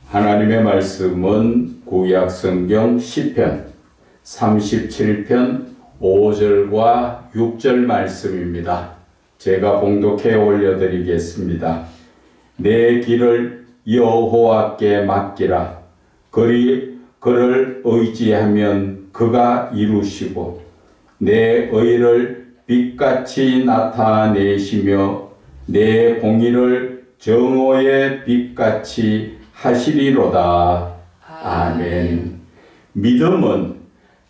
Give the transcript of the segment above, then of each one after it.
하나님의 말씀은 구약 성경 시편 37편 5절과 6절 말씀입니다. 제가 봉독해 올려드리겠습니다. 내 길을 여호와께 맡기라. 그를 의지하면 그가 이루시고 내 의를 빛같이 나타내시며 내 공의를 정오의 빛같이 하시리로다. 아멘. 믿음은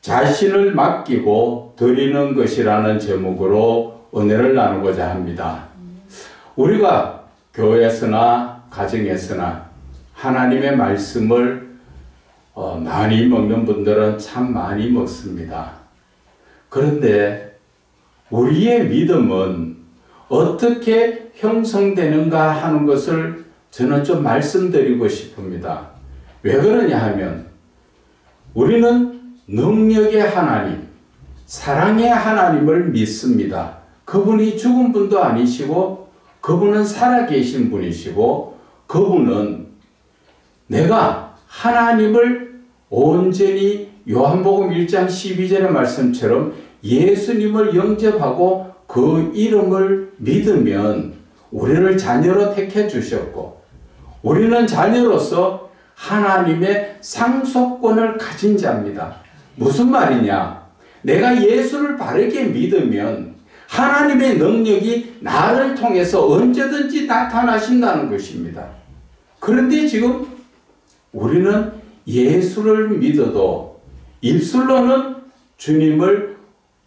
자신을 맡기고 드리는 것이라는 제목으로 은혜를 나누고자 합니다. 우리가 교회에서나 가정에서나 하나님의 말씀을 많이 먹는 분들은 참 많이 먹습니다. 그런데 우리의 믿음은 어떻게 형성되는가 하는 것을 저는 좀 말씀드리고 싶습니다. 왜 그러냐 하면 우리는 능력의 하나님, 사랑의 하나님을 믿습니다. 그분이 죽은 분도 아니시고 그분은 살아계신 분이시고 그분은 내가 하나님을 온전히 요한복음 1장 12절의 말씀처럼 예수님을 영접하고 그 이름을 믿으면 우리를 자녀로 택해 주셨고 우리는 자녀로서 하나님의 상속권을 가진 자입니다. 무슨 말이냐? 내가 예수를 바르게 믿으면 하나님의 능력이 나를 통해서 언제든지 나타나신다는 것입니다. 그런데 지금 우리는 예수를 믿어도 입술로는 주님을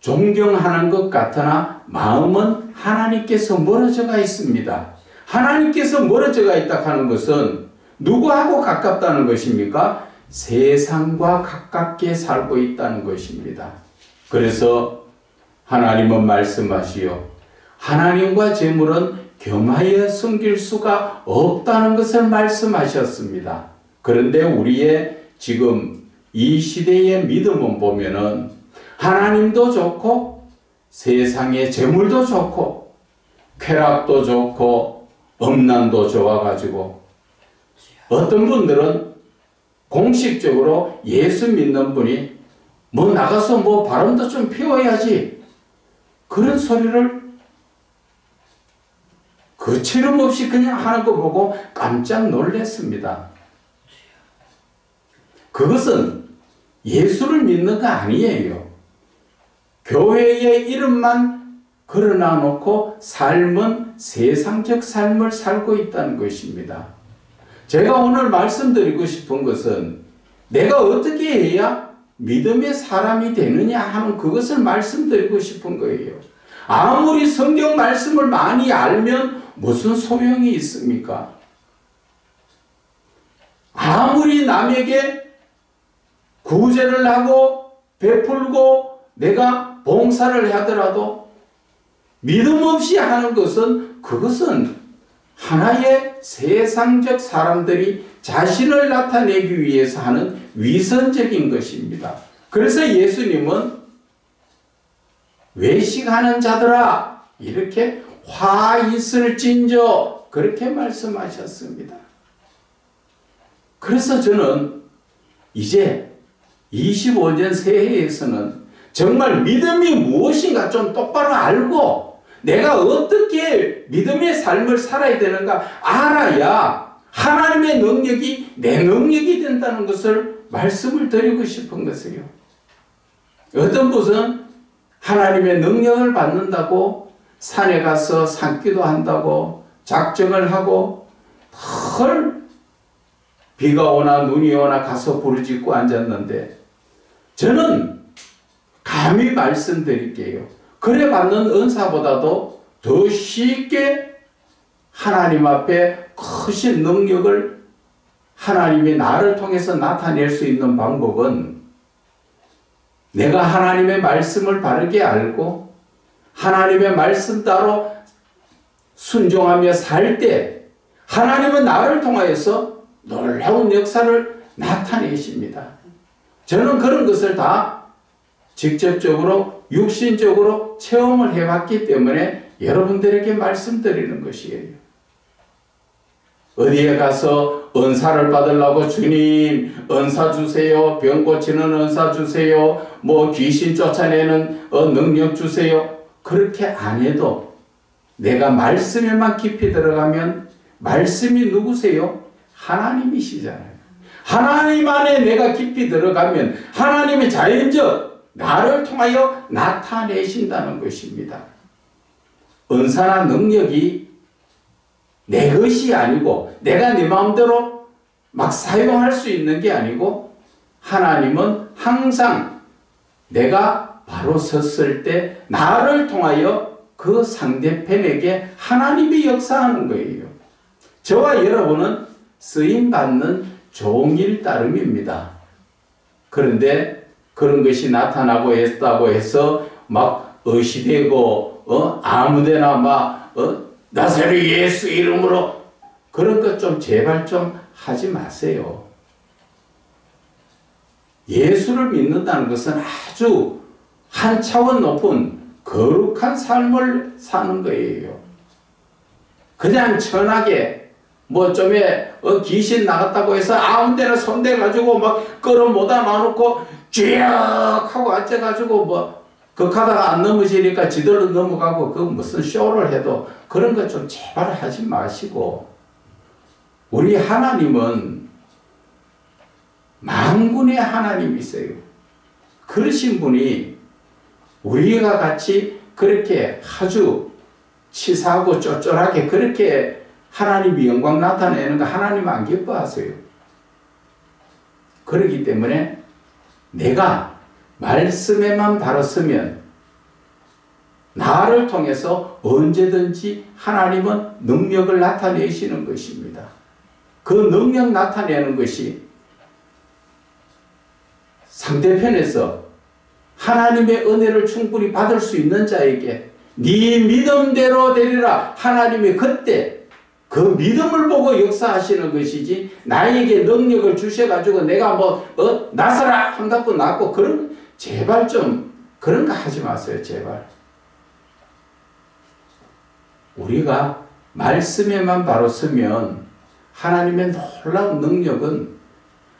존경하는 것 같으나 마음은 하나님께서 멀어져가 있습니다. 하나님께서 멀어져가 있다 하는 것은 누구하고 가깝다는 것입니까? 세상과 가깝게 살고 있다는 것입니다. 그래서 하나님은 말씀하시오. 하나님과 재물은 겸하여 섬길 수가 없다는 것을 말씀하셨습니다. 그런데 우리의 지금 이 시대의 믿음은 보면은 하나님도 좋고 세상의 재물도 좋고 쾌락도 좋고 음란도 좋아가지고 어떤 분들은 공식적으로 예수 믿는 분이 뭐 나가서 뭐 바람도 좀 피워야지 그런 소리를 거칠음 없이 그냥 하는 거 보고 깜짝 놀랐습니다. 그것은 예수를 믿는 거 아니에요. 교회의 이름만 걸어놔 놓고 삶은 세상적 삶을 살고 있다는 것입니다. 제가 오늘 말씀드리고 싶은 것은 내가 어떻게 해야 믿음의 사람이 되느냐 하는 그것을 말씀드리고 싶은 거예요. 아무리 성경 말씀을 많이 알면 무슨 소용이 있습니까? 아무리 남에게 구제를 하고 베풀고 내가 봉사를 하더라도 믿음 없이 하는 것은 그것은 하나의 세상적 사람들이 자신을 나타내기 위해서 하는 위선적인 것입니다. 그래서 예수님은 외식하는 자들아 이렇게 화 있을진저 그렇게 말씀하셨습니다. 그래서 저는 이제 25년 새해에서는 정말 믿음이 무엇인가 좀 똑바로 알고 내가 어떻게 믿음의 삶을 살아야 되는가 알아야 하나님의 능력이 내 능력이 된다는 것을 말씀을 드리고 싶은 것이에요. 어떤 분은 하나님의 능력을 받는다고 산에 가서 산기도 한다고 작정을 하고 헐 비가 오나 눈이 오나 가서 부르짖고 앉았는데 저는 감히 말씀드릴게요. 그래 받는 은사보다도 더 쉽게 하나님 앞에 크신 능력을 하나님이 나를 통해서 나타낼 수 있는 방법은 내가 하나님의 말씀을 바르게 알고 하나님의 말씀 따로 순종하며 살 때 하나님은 나를 통하여서 놀라운 역사를 나타내십니다. 저는 그런 것을 다 직접적으로 육신적으로 체험을 해봤기 때문에 여러분들에게 말씀드리는 것이에요. 어디에 가서 은사를 받으려고 주님 은사 주세요, 병 고치는 은사 주세요, 뭐 귀신 쫓아내는 능력 주세요, 그렇게 안 해도 내가 말씀에만 깊이 들어가면, 말씀이 누구세요? 하나님이시잖아요. 하나님 안에 내가 깊이 들어가면 하나님이 자연적 나를 통하여 나타내신다는 것입니다. 은사나 능력이 내 것이 아니고 내가 내 마음대로 막 사용할 수 있는 게 아니고, 하나님은 항상 내가 바로 섰을 때 나를 통하여 그 상대편에게 하나님이 역사하는 거예요. 저와 여러분은 쓰임받는 종일 따름입니다. 그런데 그런 것이 나타나고 했다고 해서 막 의시되고 아무데나 막 나사렛 예수 이름으로 그런 것 좀 제발 좀 하지 마세요. 예수를 믿는다는 것은 아주 한 차원 높은 거룩한 삶을 사는 거예요. 그냥 천하게 뭐 좀에 귀신 나갔다고 해서 아무 데나 손대가지고 막 끌어모다 놔놓고 쭉 하고 앉아가지고 뭐 극하다가 안 넘어지니까 지들로 넘어가고 그 무슨 쇼를 해도 그런 것 좀 제발 하지 마시고, 우리 하나님은 만군의 하나님이세요. 그러신 분이 우리가 같이 그렇게 아주 치사하고 쫄쫄하게 그렇게 하나님이 영광 나타내는 거 하나님 안 기뻐하세요. 그렇기 때문에 내가 말씀에만 바로 서면 나를 통해서 언제든지 하나님은 능력을 나타내시는 것입니다. 그 능력 나타내는 것이 상대편에서 하나님의 은혜를 충분히 받을 수 있는 자에게 네 믿음대로 되리라, 하나님이 그때 그 믿음을 보고 역사하시는 것이지, 나에게 능력을 주셔가지고 내가 뭐 나서라 한다고 낫고 그런, 제발 좀 그런 거 하지 마세요. 제발. 우리가 말씀에만 바로 서면 하나님의 놀라운 능력은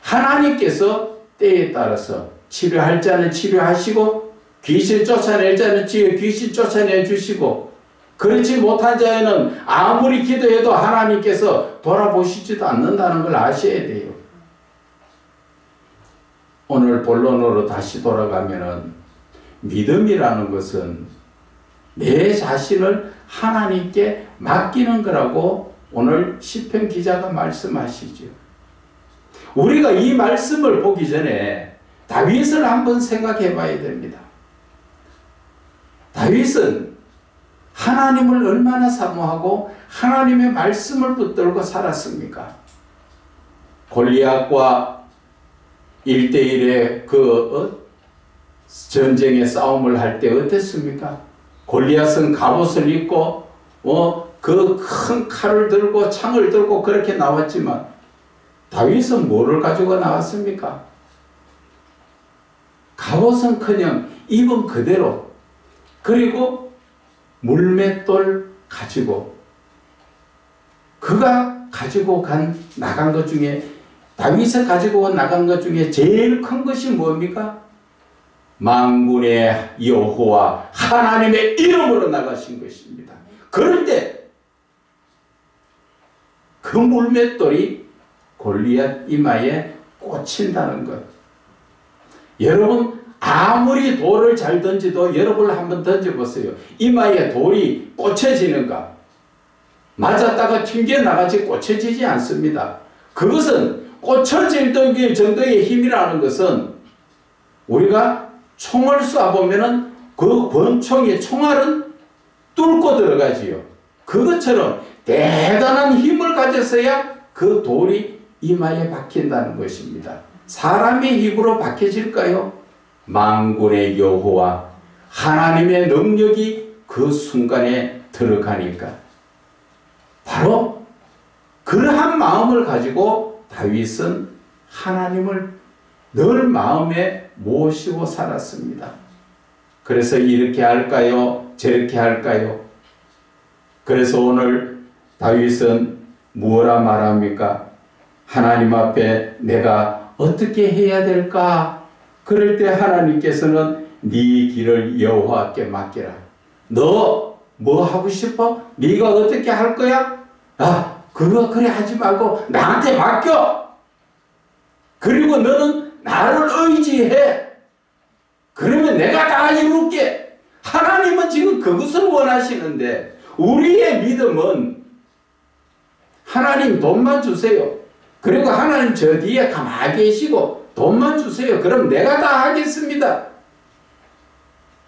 하나님께서 때에 따라서 치료할 자는 치료하시고 귀신 쫓아낼 자는 귀신 쫓아내 주시고, 그렇지 못한 자에는 아무리 기도해도 하나님께서 돌아보시지도 않는다는 걸 아셔야 돼요. 오늘 본론으로 다시 돌아가면은, 믿음이라는 것은 내 자신을 하나님께 맡기는 거라고 오늘 시편 기자가 말씀하시죠. 우리가 이 말씀을 보기 전에 다윗을 한번 생각해 봐야 됩니다. 다윗은 하나님을 얼마나 사모하고 하나님의 말씀을 붙들고 살았습니까? 골리앗과 1대1의 그 전쟁의 싸움을 할 때 어땠습니까? 골리앗은 갑옷을 입고 그 큰 칼을 들고 창을 들고 그렇게 나왔지만 다윗은 뭐를 가지고 나왔습니까? 갑옷은커녕 입은 그대로, 그리고 물맷돌 가지고, 그가 가지고 나간 것 중에, 다윗이 가지고 나간 것 중에 제일 큰 것이 뭡니까? 만군의 여호와 하나님의 이름으로 나가신 것입니다. 그럴 때 그 물맷돌이 골리앗 이마에 꽂힌다는 것. 여러분 아무리 돌을 잘 던지도 여러분 한번 던져보세요. 이마에 돌이 꽂혀지는가? 맞았다가 튕겨나가지 꽂혀지지 않습니다. 그것은 꽂혀질 정도의 힘이라는 것은, 우리가 총을 쏴보면은 그 권총의 총알은 뚫고 들어가지요. 그것처럼 대단한 힘을 가졌어야 그 돌이 이마에 박힌다는 것입니다. 사람의 힘으로 박혀질까요? 만군의 여호와 하나님의 능력이 그 순간에 들어가니까. 바로 그러한 마음을 가지고 다윗은 하나님을 늘 마음에 모시고 살았습니다. 그래서 이렇게 할까요? 저렇게 할까요? 그래서 오늘 다윗은 뭐라 말합니까? 하나님 앞에 내가 어떻게 해야 될까? 그럴 때 하나님께서는 네 길을 여호와께 맡기라. 너 뭐 하고 싶어? 네가 어떻게 할 거야? 그거 그래 하지 말고 나한테 맡겨. 그리고 너는 나를 의지해. 그러면 내가 다 이룰게. 하나님은 지금 그것을 원하시는데 우리의 믿음은 하나님 돈만 주세요. 그리고 하나님 저 뒤에 가만히 계시고 돈만 주세요. 그럼 내가 다 하겠습니다.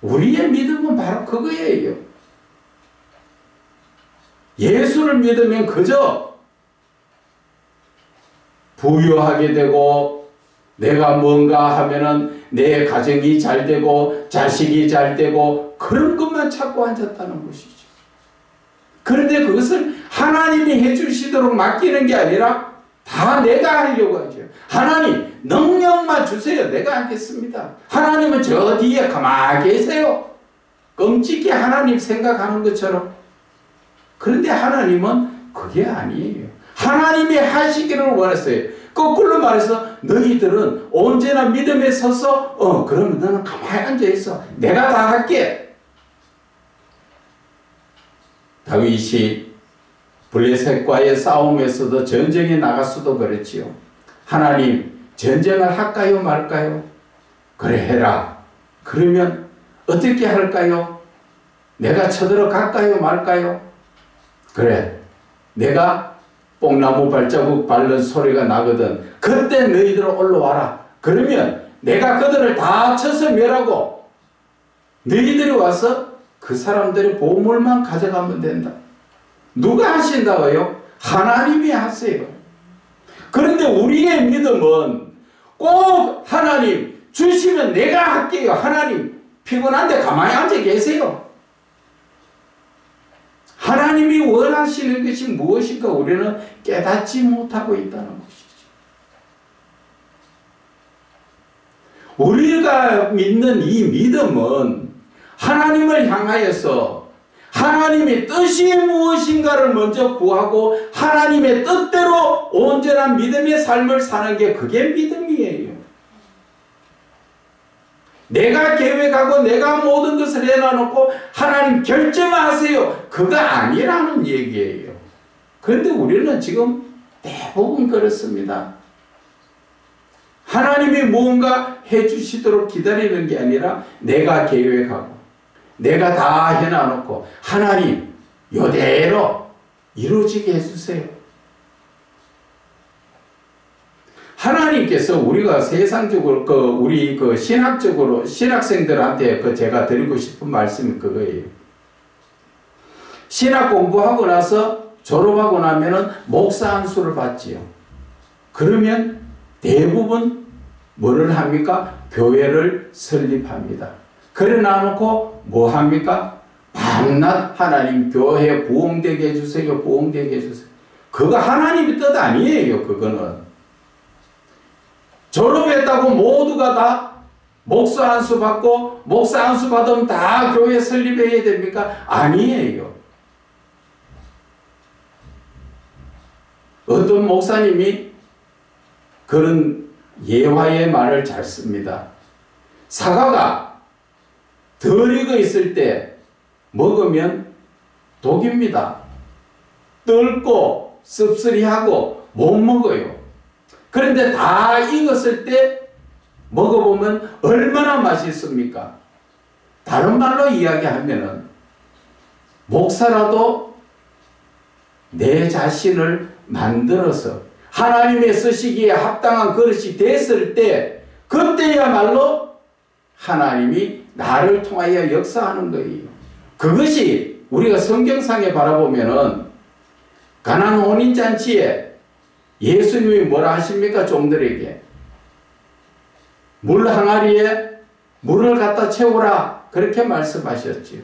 우리의 믿음은 바로 그거예요. 예수를 믿으면 그저 부유하게 되고 내가 뭔가 하면은 내 가정이 잘 되고 자식이 잘 되고 그런 것만 찾고 앉았다는 것이죠. 그런데 그것을 하나님이 해주시도록 맡기는 게 아니라 다 내가 하려고 하죠. 하나님 능력만 주세요. 내가 하겠습니다. 하나님은 저 뒤에 가만히 계세요. 끔찍히 하나님 생각하는 것처럼. 그런데 하나님은 그게 아니에요. 하나님이 하시기를 원했어요. 거꾸로 말해서 너희들은 언제나 믿음에 서서 그러면 너는 가만히 앉아있어. 내가 다 할게. 다윗이 블레셋과의 싸움에서도 전쟁에 나갔어도 그랬지요. 하나님 전쟁을 할까요 말까요? 그래 해라. 그러면 어떻게 할까요? 내가 쳐들어갈까요 말까요? 그래 내가 뽕나무 발자국 밟는 소리가 나거든. 그때 너희들 올라와라. 그러면 내가 그들을 다 쳐서 멸하고 너희들이 와서 그 사람들의 보물만 가져가면 된다. 누가 하신다고요? 하나님이 하세요. 그런데 우리의 믿음은 꼭 하나님 주시면 내가 할게요. 하나님 피곤한데 가만히 앉아 계세요. 하나님이 원하시는 것이 무엇인가 우리는 깨닫지 못하고 있다는 것이죠. 우리가 믿는 이 믿음은 하나님을 향하여서 하나님의 뜻이 무엇인가를 먼저 구하고 하나님의 뜻대로 온전한 믿음의 삶을 사는 게 그게 믿음이에요. 내가 계획하고 내가 모든 것을 해놔놓고 하나님 결정하세요. 그거 아니라는 얘기예요. 그런데 우리는 지금 대부분 그렇습니다. 하나님이 무언가 해주시도록 기다리는 게 아니라 내가 계획하고 내가 다 해놔놓고 하나님 이대로 이루어지게 해주세요. 하나님께서 우리가 세상적으로 우리 신학적으로 신학생들한테 제가 드리고 싶은 말씀이 그거예요. 신학 공부하고 나서 졸업하고 나면은 목사 안수를 받지요. 그러면 대부분 뭐를 합니까? 교회를 설립합니다. 그래 놔놓고 뭐 합니까? 밤낮 하나님 교회 부흥되게 해주세요. 부흥되게 해주세요. 그거 하나님의 뜻 아니에요. 그거는. 졸업했다고 모두가 다 목사 안수 받고 목사 안수 받으면 다 교회 설립해야 됩니까? 아니에요. 어떤 목사님이 그런 예화의 말을 잘 씁니다. 사과가 덜 익어 있을 때 먹으면 독입니다. 떫고 씁쓸이하고 못 먹어요. 그런데 다 익었을 때 먹어보면 얼마나 맛있습니까? 다른 말로 이야기하면은 목사라도 내 자신을 만들어서 하나님의 쓰시기에 합당한 그릇이 됐을 때 그때야말로 하나님이 나를 통하여 역사하는 거예요. 그것이 우리가 성경상에 바라보면은 가나안 혼인잔치에 예수님이 뭐라 하십니까? 종들에게 물 항아리에 물을 갖다 채우라 그렇게 말씀하셨지요.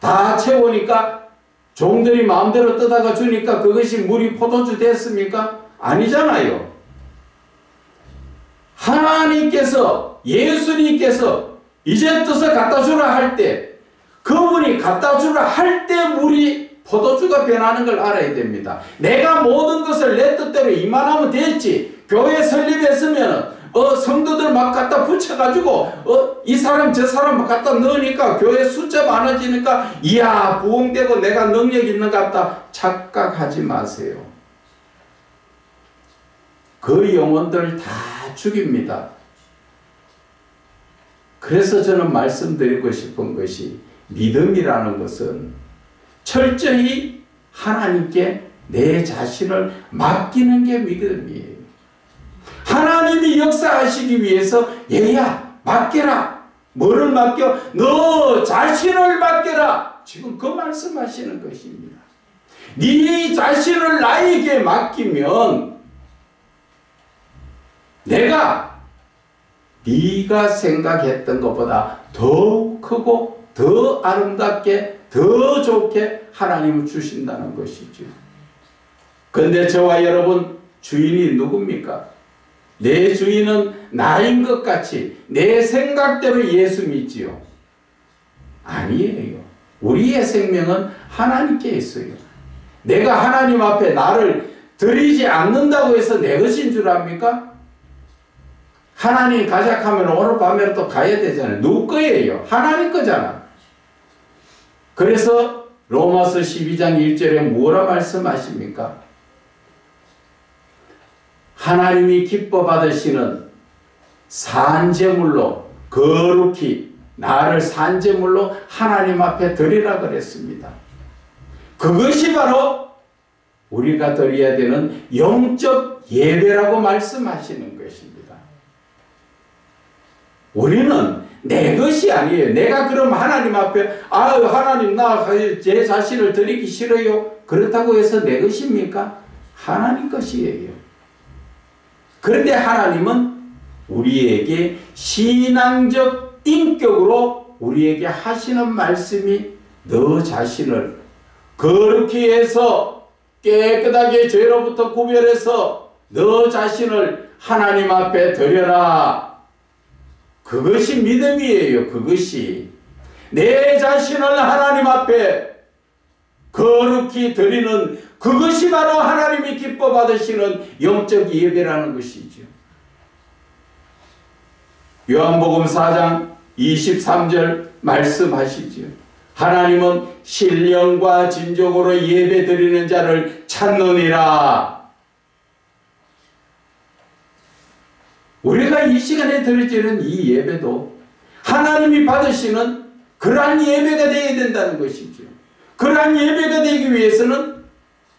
다 채우니까 종들이 마음대로 떠다가 주니까 그것이 물이 포도주 됐습니까? 아니잖아요. 하나님께서 예수님께서 이제 떠서 갖다 주라 할 때 그분이 갖다 주라 할 때 물이 포도주가 변하는 걸 알아야 됩니다. 내가 모든 것을 내 뜻대로 이만하면 됐지. 교회 설립했으면 성도들 막 갖다 붙여가지고 이 사람 저 사람 막 갖다 넣으니까 교회 숫자 많아지니까 이야 부흥되고 내가 능력 있는 것 같다 착각하지 마세요. 그 영혼들 다 죽입니다. 그래서 저는 말씀드리고 싶은 것이 믿음이라는 것은 철저히 하나님께 내 자신을 맡기는 게 믿음이에요. 하나님이 역사하시기 위해서 얘야 맡겨라. 뭐를 맡겨? 너 자신을 맡겨라. 지금 그 말씀하시는 것입니다. 네 자신을 나에게 맡기면 내가 네가 생각했던 것보다 더 크고 더 아름답게 더 좋게 하나님을 주신다는 것이죠. 그런데 저와 여러분 주인이 누굽니까? 내 주인은 나인 것 같이 내 생각대로 예수 믿지요? 아니에요. 우리의 생명은 하나님께 있어요. 내가 하나님 앞에 나를 드리지 않는다고 해서 내 것인 줄 압니까? 하나님 가작하면 오늘 밤에 또 가야 되잖아요. 누구 거예요? 하나님 거잖아. 그래서 로마서 12장 1절에 뭐라 말씀하십니까? 하나님이 기뻐 받으시는 산제물로 거룩히 나를 산제물로 하나님 앞에 드리라 그랬습니다. 그것이 바로 우리가 드려야 되는 영적 예배라고 말씀하시는 것입니다. 우리는 내 것이 아니에요. 내가 그럼 하나님 앞에 하나님 나 제 자신을 드리기 싫어요. 그렇다고 해서 내 것입니까? 하나님 것이에요. 그런데 하나님은 우리에게 신앙적 인격으로 우리에게 하시는 말씀이 너 자신을 거룩히 해서 깨끗하게 죄로부터 구별해서 너 자신을 하나님 앞에 드려라. 그것이 믿음이에요. 그것이 내 자신을 하나님 앞에 거룩히 드리는 그것이 바로 하나님이 기뻐 받으시는 영적 예배라는 것이죠. 요한복음 4장 23절 말씀하시죠. 하나님은 신령과 진정으로 예배 드리는 자를 찾느니라. 우리가 이 시간에 드리는 이 예배도 하나님이 받으시는 그러한 예배가 되어야 된다는 것이죠. 그러한 예배가 되기 위해서는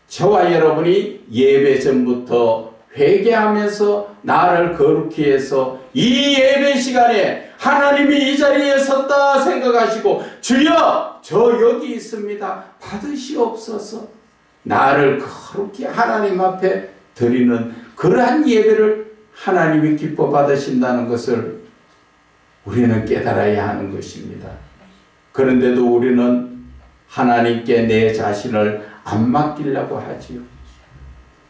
저와 여러분이 예배 전부터 회개하면서 나를 거룩히 해서 이 예배 시간에 하나님이 이 자리에 섰다 생각하시고 주여 저 여기 있습니다. 받으시옵소서. 나를 거룩히 하나님 앞에 드리는 그러한 예배를 하나님이 기뻐 받으신다는 것을 우리는 깨달아야 하는 것입니다. 그런데도 우리는 하나님께 내 자신을 안 맡기려고 하지요.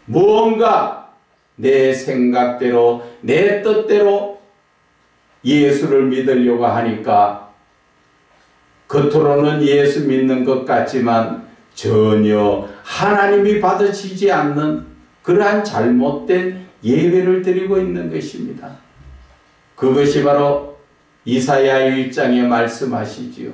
무언가 내 생각대로 내 뜻대로 예수를 믿으려고 하니까 겉으로는 예수 믿는 것 같지만 전혀 하나님이 받으시지 않는 그러한 잘못된 예배를 드리고 있는 것입니다. 그것이 바로 이사야 1장에 말씀하시지요.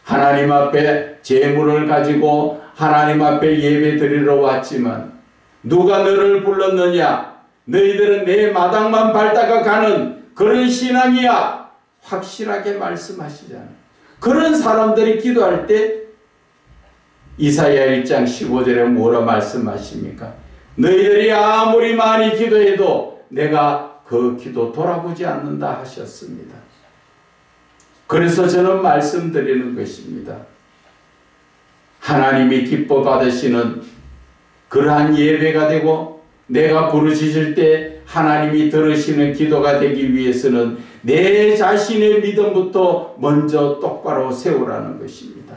하나님 앞에 제물을 가지고 하나님 앞에 예배 드리러 왔지만 누가 너를 불렀느냐? 너희들은 내 마당만 밟다가 가는 그런 신앙이야. 확실하게 말씀하시잖아요. 그런 사람들이 기도할 때 이사야 1장 15절에 뭐라 말씀하십니까? 너희들이 아무리 많이 기도해도 내가 그 기도 돌아보지 않는다 하셨습니다. 그래서 저는 말씀드리는 것입니다. 하나님이 기뻐 받으시는 그러한 예배가 되고 내가 부르짖을 때 하나님이 들으시는 기도가 되기 위해서는 내 자신의 믿음부터 먼저 똑바로 세우라는 것입니다.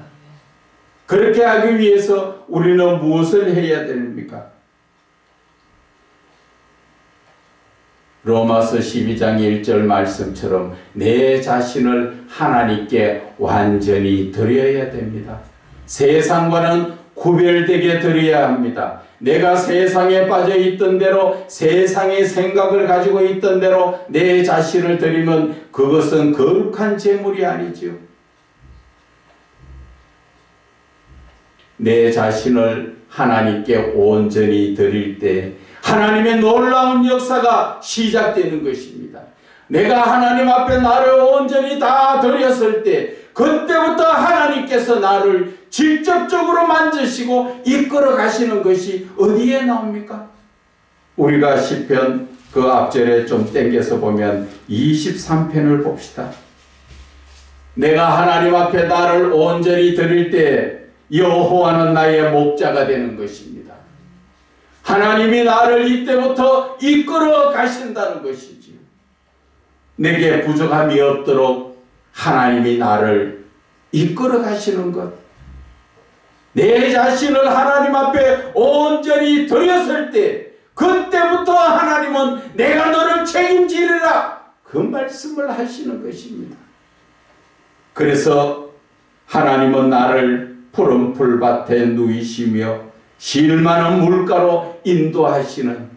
그렇게 하기 위해서 우리는 무엇을 해야 됩니까? 로마서 12장 1절 말씀처럼 내 자신을 하나님께 완전히 드려야 됩니다. 세상과는 구별되게 드려야 합니다. 내가 세상에 빠져 있던 대로, 세상의 생각을 가지고 있던 대로 내 자신을 드리면 그것은 거룩한 제물이 아니지요. 내 자신을 하나님께 온전히 드릴 때 하나님의 놀라운 역사가 시작되는 것입니다. 내가 하나님 앞에 나를 온전히 다 드렸을 때 그때부터 하나님께서 나를 직접적으로 만지시고 이끌어 가시는 것이 어디에 나옵니까? 우리가 시편 그 앞절에 좀 땡겨서 보면 23편을 봅시다. 내가 하나님 앞에 나를 온전히 드릴 때 여호와는 나의 목자가 되는 것입니다. 하나님이 나를 이때부터 이끌어 가신다는 것이지요. 내게 부족함이 없도록 하나님이 나를 이끌어 가시는 것. 내 자신을 하나님 앞에 온전히 드렸을 때 그때부터 하나님은 내가 너를 책임지리라 그 말씀을 하시는 것입니다. 그래서 하나님은 나를 푸른 풀밭에 누이시며 실 많은 물가로 인도하시는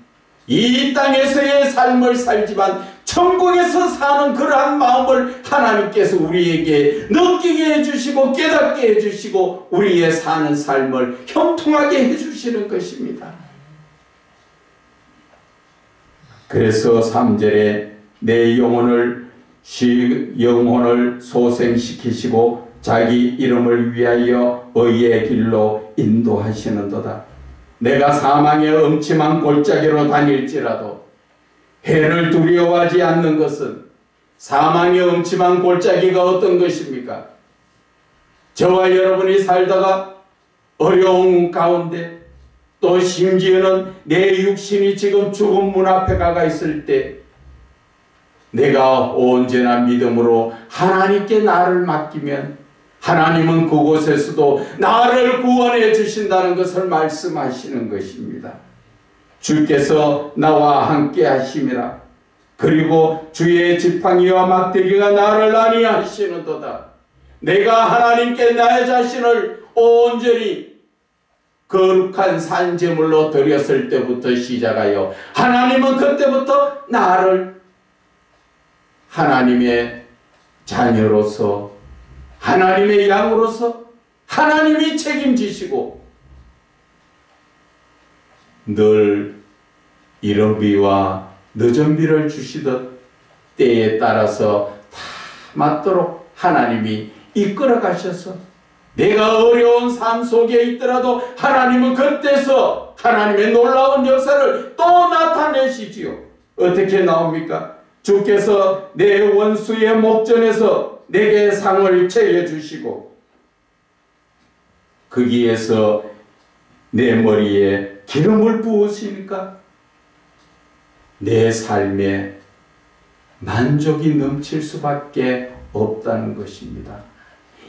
이 땅에서의 삶을 살지만 천국에서 사는 그러한 마음을 하나님께서 우리에게 느끼게 해주시고 깨닫게 해주시고 우리의 사는 삶을 형통하게 해주시는 것입니다. 그래서 3절에 내 영혼을 소생시키시고 자기 이름을 위하여 의의 길로 인도하시는도다. 내가 사망의 음침한 골짜기로 다닐지라도 해를 두려워하지 않는 것은 사망의 음침한 골짜기가 어떤 것입니까? 저와 여러분이 살다가 어려운 가운데 또 심지어는 내 육신이 지금 죽음 문 앞에 가가 있을 때 내가 언제나 믿음으로 하나님께 나를 맡기면 하나님은 그곳에서도 나를 구원해 주신다는 것을 말씀하시는 것입니다. 주께서 나와 함께 하심이라. 그리고 주의 지팡이와 막대기가 나를 안위하시는도다. 내가 하나님께 나의 자신을 온전히 거룩한 산제물로 드렸을 때부터 시작하여 하나님은 그때부터 나를 하나님의 자녀로서 하나님의 양으로서 하나님이 책임지시고 늘 이른비와 늦은비를 주시듯 때에 따라서 다 맞도록 하나님이 이끌어 가셔서 내가 어려운 삶 속에 있더라도 하나님은 그때서 하나님의 놀라운 역사를 또 나타내시지요. 어떻게 나옵니까? 주께서 내 원수의 목전에서 내게 상을 차려주시고 거기에서 내 머리에 기름을 부으시니까 내 삶에 만족이 넘칠 수밖에 없다는 것입니다.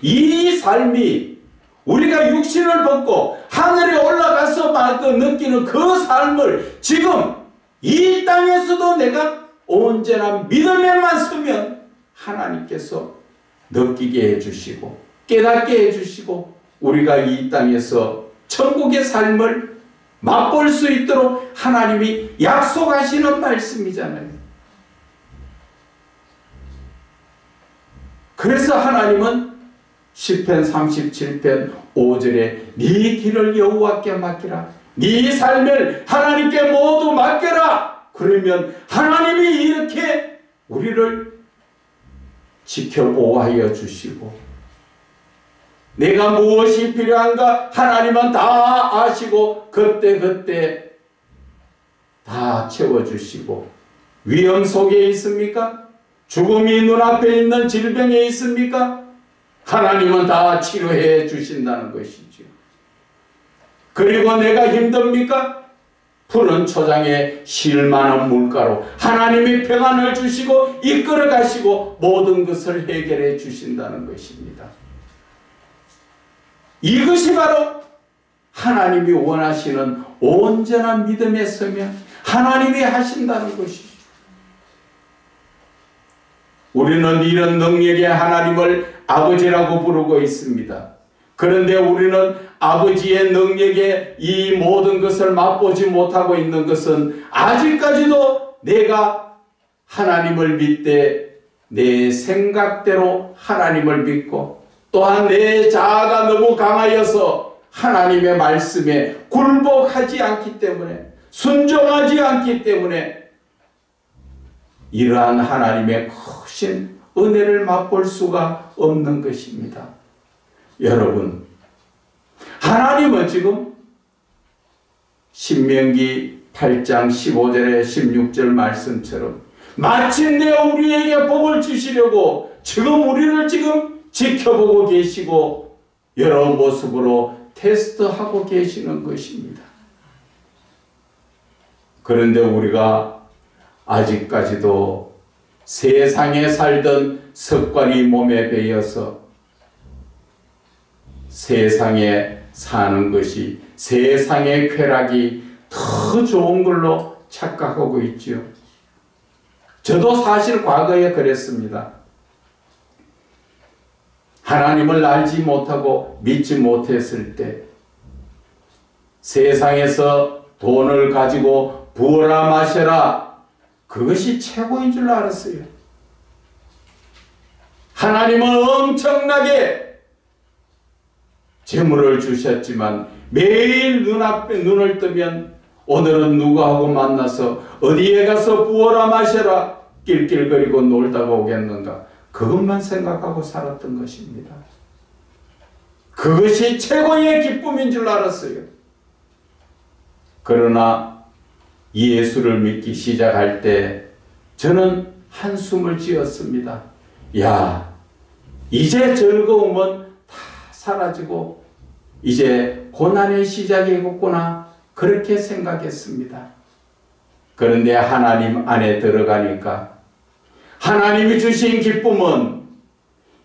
이 삶이 우리가 육신을 벗고 하늘에 올라가서 느끼는 그 삶을 지금 이 땅에서도 내가 언제나 믿음에만 서면 하나님께서 느끼게 해주시고 깨닫게 해주시고 우리가 이 땅에서 천국의 삶을 맛볼 수 있도록 하나님이 약속하시는 말씀이잖아요. 그래서 하나님은 시편 37편 5절에 네 길을 여호와께 맡기라. 네 삶을 하나님께 모두 맡겨라. 그러면 하나님이 이렇게 우리를 지켜보호하여 주시고 내가 무엇이 필요한가 하나님은 다 아시고 그때그때 다 채워주시고 위험 속에 있습니까? 죽음이 눈앞에 있는 질병에 있습니까? 하나님은 다 치료해 주신다는 것이죠. 그리고 내가 힘듭니까? 푸른 초장에 실 많은 물가로 하나님이 평안을 주시고 이끌어 가시고 모든 것을 해결해 주신다는 것입니다. 이것이 바로 하나님이 원하시는 온전한 믿음에 서면 하나님이 하신다는 것이죠. 우리는 이런 능력의 하나님을 아버지라고 부르고 있습니다. 그런데 우리는 아버지의 능력에 이 모든 것을 맛보지 못하고 있는 것은 아직까지도 내가 하나님을 믿되 내 생각대로 하나님을 믿고 또한 내 자아가 너무 강하여서 하나님의 말씀에 굴복하지 않기 때문에 순종하지 않기 때문에 이러한 하나님의 크신 은혜를 맛볼 수가 없는 것입니다. 여러분, 하나님은 지금 신명기 8장 15절에 16절 말씀처럼 마침내 우리에게 복을 주시려고 지금 우리를 지금 지켜보고 계시고 여러 모습으로 테스트하고 계시는 것입니다. 그런데 우리가 아직까지도 세상에 살던 습관이 몸에 배어서 세상에 사는 것이 세상의 쾌락이 더 좋은 걸로 착각하고 있지요. 저도 사실 과거에 그랬습니다. 하나님을 알지 못하고 믿지 못했을 때 세상에서 돈을 가지고 부어라 마셔라 그것이 최고인 줄 알았어요. 하나님은 엄청나게 재물을 주셨지만 매일 눈앞에 눈을 뜨면 오늘은 누구하고 만나서 어디에 가서 부어라 마셔라 낄낄거리고 놀다가 오겠는가 그것만 생각하고 살았던 것입니다. 그것이 최고의 기쁨인 줄 알았어요. 그러나 예수를 믿기 시작할 때 저는 한숨을 지었습니다. 야, 이제 즐거움은 다 사라지고 이제 고난의 시작이겠구나 그렇게 생각했습니다. 그런데 하나님 안에 들어가니까 하나님이 주신 기쁨은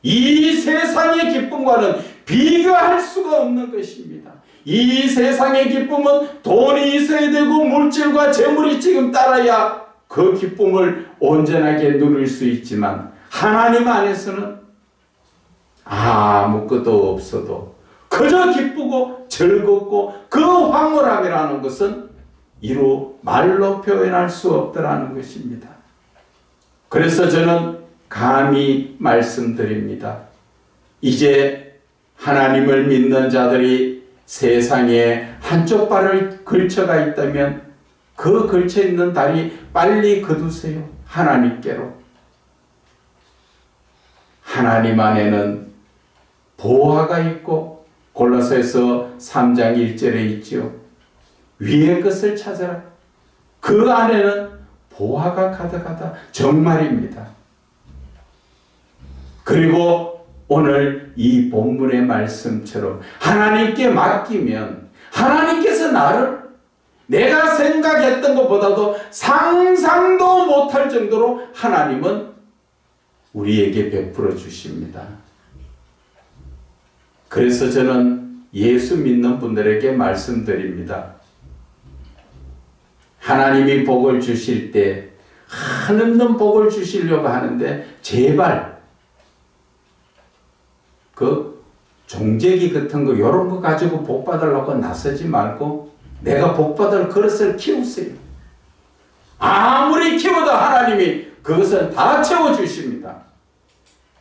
이 세상의 기쁨과는 비교할 수가 없는 것입니다. 이 세상의 기쁨은 돈이 있어야 되고 물질과 재물이 지금 따라야 그 기쁨을 온전하게 누릴 수 있지만 하나님 안에서는 아무것도 없어도 그저 기쁘고 즐겁고 그 황홀함이라는 것은 이루 말로 표현할 수 없더라는 것입니다. 그래서 저는 감히 말씀드립니다. 이제 하나님을 믿는 자들이 세상에 한쪽 발을 걸쳐가 있다면 그 걸쳐 있는 다리 빨리 거두세요. 하나님께로. 하나님 안에는 보화가 있고 골로새서 3장 1절에 있지요. 위의 것을 찾아라. 그 안에는 보화가 가득하다. 정말입니다. 그리고 오늘 이 본문의 말씀처럼 하나님께 맡기면 하나님께서 나를 내가 생각했던 것보다도 상상도 못할 정도로 하나님은 우리에게 베풀어 주십니다. 그래서 저는 예수 믿는 분들에게 말씀드립니다. 하나님이 복을 주실 때 한없는 복을 주시려고 하는데 제발 그 종재기 같은 거 이런 거 가지고 복 받으려고 나서지 말고 내가 복 받을 그릇을 키우세요. 아무리 키워도 하나님이 그것은 다 채워주십니다.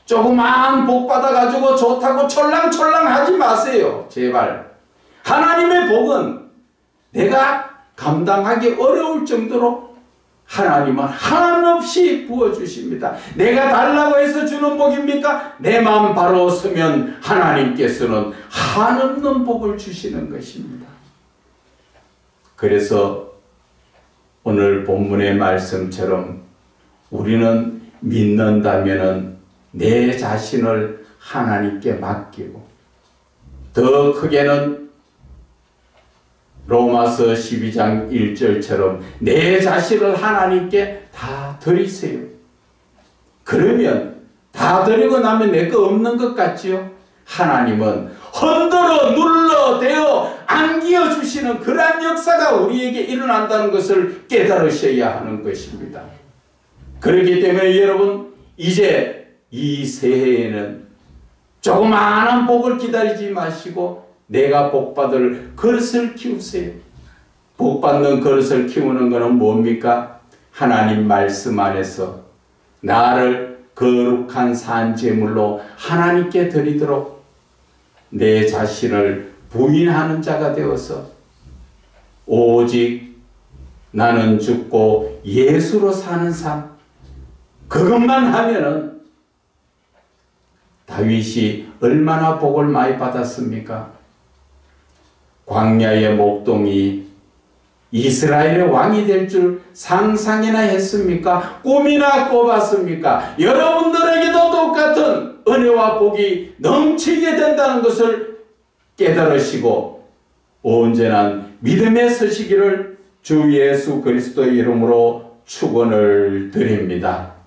조그만 복 받아가지고 좋다고 촐랑촐랑 하지 마세요. 제발. 하나님의 복은 내가 감당하기 어려울 정도로 하나님은 한없이 부어주십니다. 내가 달라고 해서 주는 복입니까? 내 마음 바로 서면 하나님께서는 한없는 복을 주시는 것입니다. 그래서 오늘 본문의 말씀처럼 우리는 믿는다면은 내 자신을 하나님께 맡기고 더 크게는 로마서 12장 1절처럼 내 자신을 하나님께 다 드리세요. 그러면 다 드리고 나면 내 거 없는 것 같지요? 하나님은 흔들어 눌러 대어 안기어 주시는 그러한 역사가 우리에게 일어난다는 것을 깨달으셔야 하는 것입니다. 그렇기 때문에 여러분 이제 이 새해에는 조그마한 복을 기다리지 마시고 내가 복받을 그릇을 키우세요. 복받는 그릇을 키우는 것은 뭡니까? 하나님 말씀 안에서 나를 거룩한 산제물로 하나님께 드리도록 내 자신을 부인하는 자가 되어서 오직 나는 죽고 예수로 사는 삶, 그것만 하면은 다윗이 얼마나 복을 많이 받았습니까? 광야의 목동이 이스라엘의 왕이 될 줄 상상이나 했습니까? 꿈이나 꿔봤습니까? 여러분들에게도 똑같은 은혜와 복이 넘치게 된다는 것을 깨달으시고 온전한 믿음에 서시기를 주 예수 그리스도의 이름으로 축원을 드립니다.